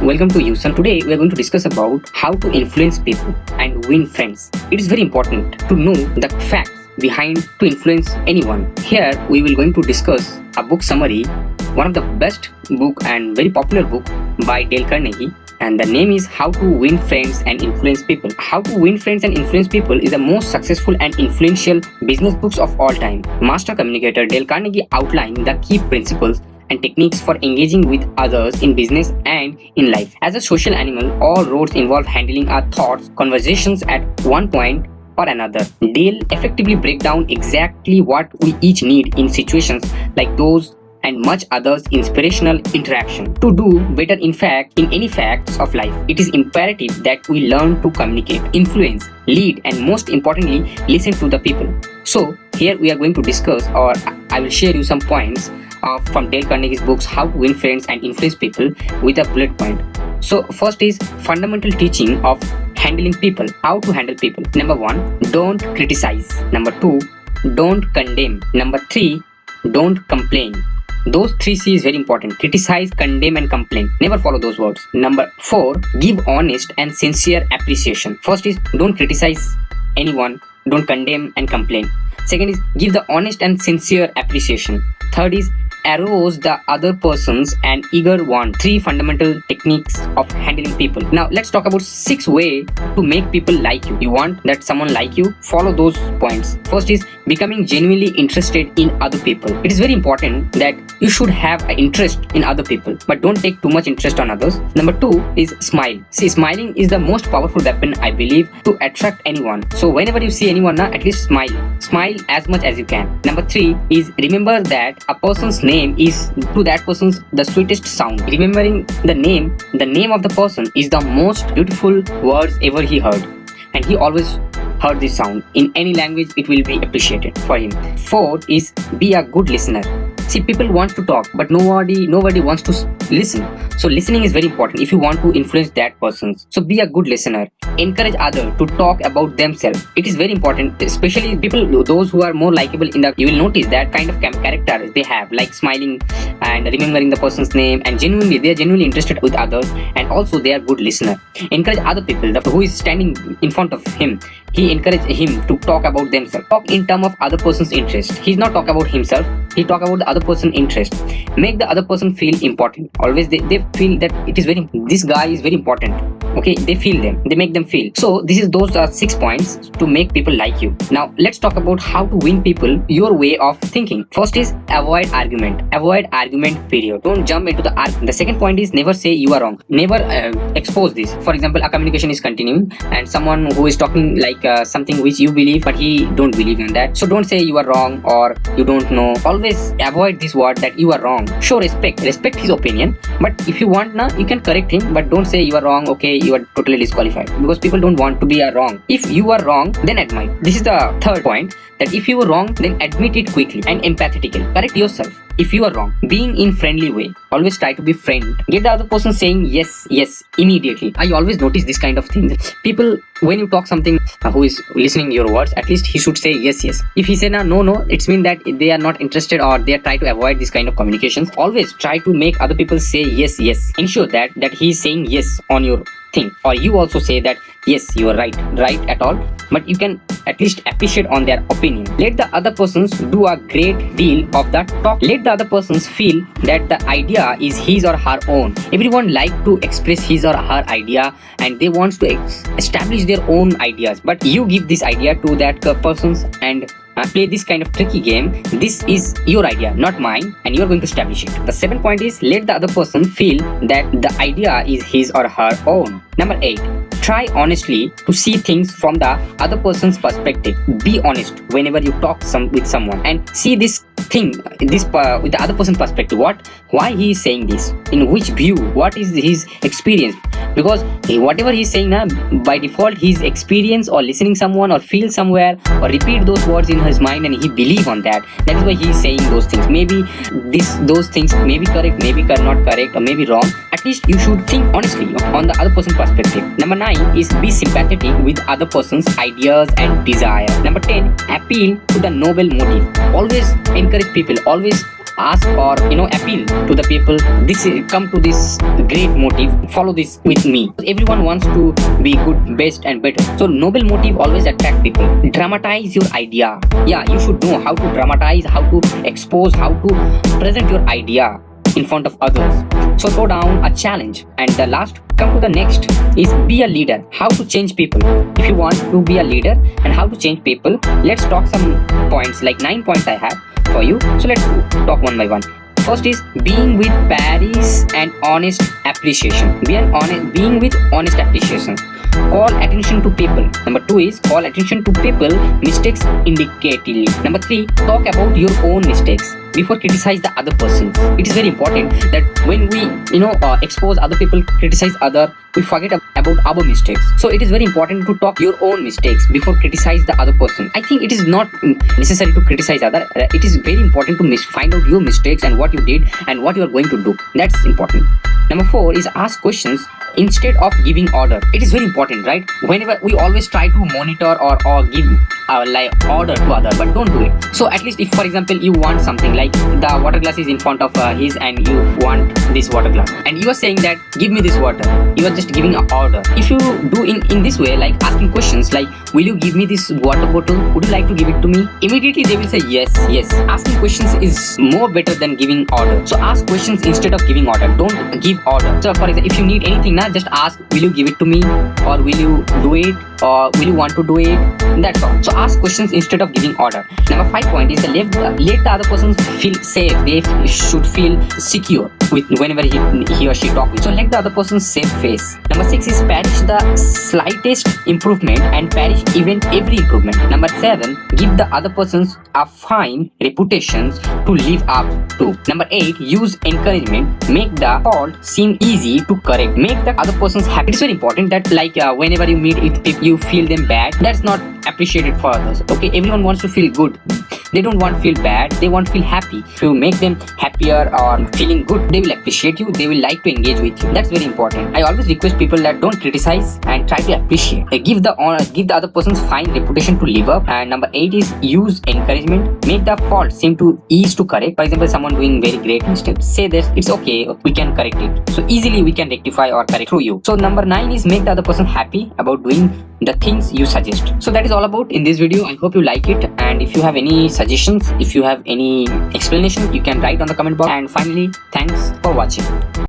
welcome to you. So today we are going to discuss about how to influence people and win friends. It is very important to know the facts behind to influence anyone. Here we will going to discuss a book summary, one of the best book and very popular book by Dale Carnegie, and the name is How to Win Friends and Influence People. How to Win Friends and Influence People is the most successful and influential business books of all time. Master communicator Dale Carnegie outlined the key principles and techniques for engaging with others in business and in life. As a social animal, all roads involve handling our thoughts, conversations at one point or another. Dale effectively break down exactly what we each need in situations like those and much others inspirational interaction. To do better in any facts of life, it is imperative that we learn to communicate, influence, lead, and most importantly, listen to the people. So here we are going to discuss, or I will share you some points from Dale Carnegie's books How to Win Friends and Influence People with a bullet point. So first is fundamental teaching of handling people. How to handle people. Number 1, don't criticize. Number 2, don't condemn. Number 3, don't complain. Those 3 C is very important. Criticize, condemn, and complain. Never follow those words. Number 4, give honest and sincere appreciation. First is don't criticize anyone, don't condemn and complain. Second is give the honest and sincere appreciation. Third is arouse the other person's and eager want. 3 fundamental techniques of handling people. Now let's talk about 6 ways to make people like you. You want that someone like you? Follow those points. First is becoming genuinely interested in other people. It is very important that you should have an interest in other people, but don't take too much interest on others. Number 2 is smile. See, smiling is the most powerful weapon, I believe, to attract anyone. So whenever you see anyone, at least smile. Smile as much as you can. Number 3 is remember that a person's name is to that person's the sweetest sound. Remembering the name of the person is the most beautiful words ever he heard, and he always heard this sound. In any language it will be appreciated for him. 4 is be a good listener. See, people want to talk, but nobody wants to listen. So listening is very important if you want to influence that person. So be a good listener. Encourage others to talk about themselves. It is very important, especially people, those who are more likable you will notice that kind of character they have, like smiling and remembering the person's name, and they are genuinely interested with others, and also they are good listener. Encourage other people, who is standing in front of him. He encourage him to talk about themselves. Talk in terms of other person's interest. He's not talk about himself. He talk about the other person's interest. Make the other person feel important. Always they feel that this guy is very important. Okay, they feel them. They make them feel. So those are 6 points to make people like you. Now let's talk about how to win people your way of thinking. First is avoid argument. Avoid argument, period. Don't jump into the argument. The second point is never say you are wrong. Never expose this. For example, a communication is continuing and someone who is talking like something which you believe but he don't believe in that. So don't say you are wrong or you don't know. Always avoid this word that you are wrong. Show respect. Respect his opinion. But if you want now, you can correct him. But don't say you are wrong. Okay, you are totally disqualified, because people don't want to be wrong. If you are wrong, then admit. This is the third point, that if you were wrong, then admit it quickly and empathetically. Correct yourself if you are wrong. Being in friendly way. Always try to be friend. Get the other person saying yes immediately. I always notice this kind of things. People, when you talk something, who is listening your words, at least he should say yes. If he say no, it's mean that they are not interested or they are trying to avoid this kind of communications. Always try to make other people say yes. Ensure that he is saying yes on your thing, or you also say that yes, you are right at all, but you can at least appreciate on their opinion. Let the other persons do a great deal of that talk. Let the other persons feel that the idea is his or her own. Everyone like to express his or her idea, and they want to establish their own ideas, but you give this idea to that persons and play this kind of tricky game. This is your idea, not mine, and you are going to establish it. The 7th point is let the other person feel that the idea is his or her own. Number 8, try honestly to see things from the other person's perspective. Be honest whenever you talk with someone, and see this thing with the other person's perspective. Why he is saying this, in which view, what is his experience, because whatever he is saying now, by default his experience or listening someone or feel somewhere or repeat those words in his mind, and he believe on that. That is why he is saying those things. Maybe those things may be correct, maybe not correct, or maybe wrong. At least you should think honestly on the other person's perspective. Number 9 is be sympathetic with other person's ideas and desire. Number 10, appeal to the noble motive. Always encourage people. Always ask or appeal to the people, this come to this great motive, follow this with me. Everyone wants to be good, best and better. So noble motive always attract people. Dramatize your idea. Yeah, you should know how to dramatize, how to expose, how to present your idea in front of others. So throw down a challenge. And the last, come to the next, is be a leader. How to change people. If you want to be a leader and how to change people, let's talk some points, like 9 points I have for you. So let's talk one by one. First is being with Paris and honest appreciation. Being with honest appreciation. Call attention to people. Number 2 is call attention to people mistakes indicatively. Number 3, talk about your own mistakes before criticize the other person. It is very important that when we expose other people, criticize other, we forget about our mistakes. So it is very important to talk your own mistakes before criticize the other person. I think it is not necessary to criticize other. It is very important to find out your mistakes and what you did and what you are going to do. That's important. Number 4 is ask questions instead of giving order. It is very important, right? Whenever we always try to monitor or give order to other, but don't do it. So at least if for example you want something, like the water glass is in front of his and you want this water glass and you are saying that give me this water, you are just giving an order. If you do in this way, like asking questions like will you give me this water bottle, would you like to give it to me, immediately they will say yes. Asking questions is more better than giving order. So ask questions instead of giving order. Don't give order. So for example, if you need anything now, just ask will you give it to me, or will you do it, or will you want to do it. That's all. So ask questions instead of giving order. Number 5 point is let the other person feel safe. They should feel secure with whenever he or she talk with. So let the other person safe face. Number 6 is perish the slightest improvement and perish even every improvement. Number 7, give the other persons a fine reputation to live up to. Number 8, use encouragement. Make the fault seem easy to correct. Make the other persons happy. It's very important that whenever you meet, if you feel them bad, that's not appreciated for others. Okay, everyone wants to feel good. They don't want to feel bad, they want to feel happy. If you make them happier or feeling good, they will appreciate you, they will like to engage with you. That's very important. I always request people that don't criticize and try to appreciate. Give the other person's fine reputation to live up. And number 8 is use encouragement. Make the fault seem to ease to correct. For example, someone doing very great mistakes, say this, it's okay, we can correct it. So easily we can rectify or correct through you. So number 9 is make the other person happy about doing the things you suggest. So that is all about in this video. I hope you like it, and if you have any suggestions, if you have any explanation, you can write on the comment box. And finally, thanks for watching.